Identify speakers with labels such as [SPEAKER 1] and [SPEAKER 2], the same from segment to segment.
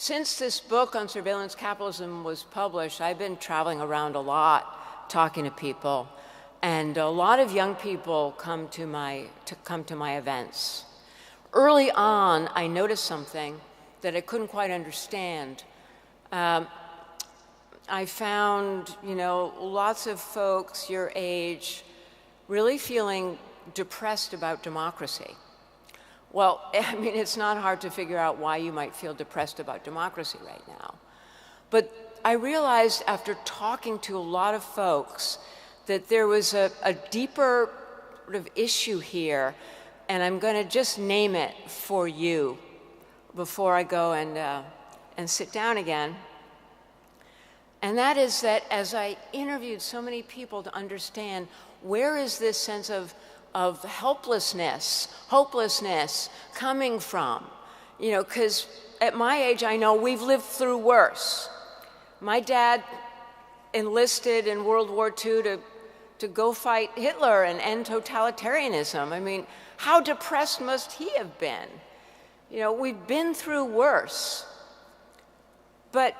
[SPEAKER 1] Since this book on surveillance capitalism was published, I've been traveling around a lot, talking to people, and a lot of young people come to my events. Early on, I noticed something that I couldn't quite understand. I found, lots of folks your age really feeling depressed about democracy. Well, I mean, it's not hard to figure out why you might feel depressed about democracy right now. But I realized after talking to a lot of folks that there was a deeper sort of issue here, and I'm going to just name it for you before I go and sit down again. And that is that as I interviewed so many people to understand where is this sense of helplessness, hopelessness coming from? Because at my age, I know we've lived through worse. My dad enlisted in World War II to go fight Hitler and end totalitarianism. I mean, how depressed must he have been? We've been through worse. But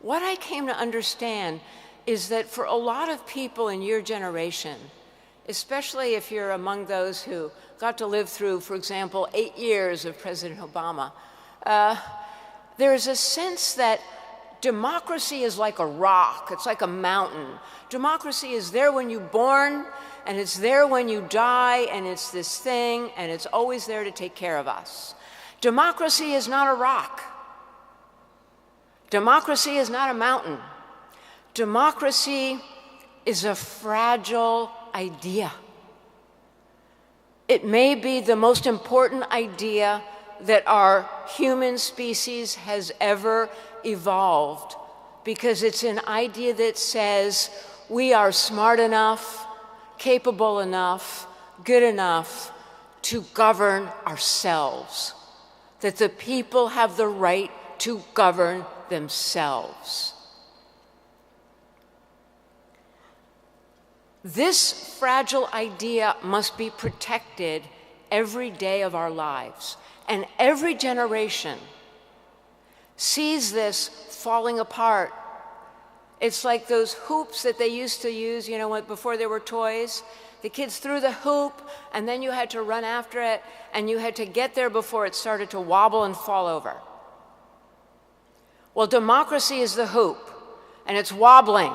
[SPEAKER 1] what I came to understand is that for a lot of people in your generation, especially if you're among those who got to live through, for example, 8 years of President Obama, there's a sense that democracy is like a rock, it's like a mountain. Democracy is there when you're born, and it's there when you die, and it's this thing, and it's always there to take care of us. Democracy is not a rock. Democracy is not a mountain. Democracy is a fragile idea. It may be the most important idea that our human species has ever evolved, because it's an idea that says we are smart enough, capable enough, good enough to govern ourselves, that the people have the right to govern themselves. This fragile idea must be protected every day of our lives. And every generation sees this falling apart. It's like those hoops that they used to use, before there were toys. The kids threw the hoop, and then you had to run after it, and you had to get there before it started to wobble and fall over. Well, democracy is the hoop, and it's wobbling.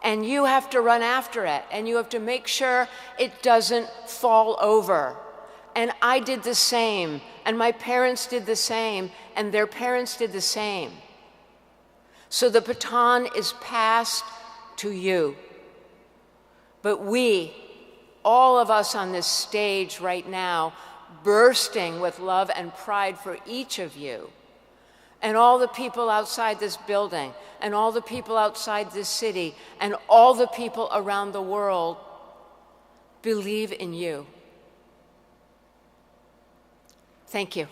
[SPEAKER 1] And you have to run after it, and you have to make sure it doesn't fall over. And I did the same, and my parents did the same, and their parents did the same. So the baton is passed to you. But we, all of us on this stage right now, bursting with love and pride for each of you, and all the people outside this building, and all the people outside this city, and all the people around the world believe in you. Thank you.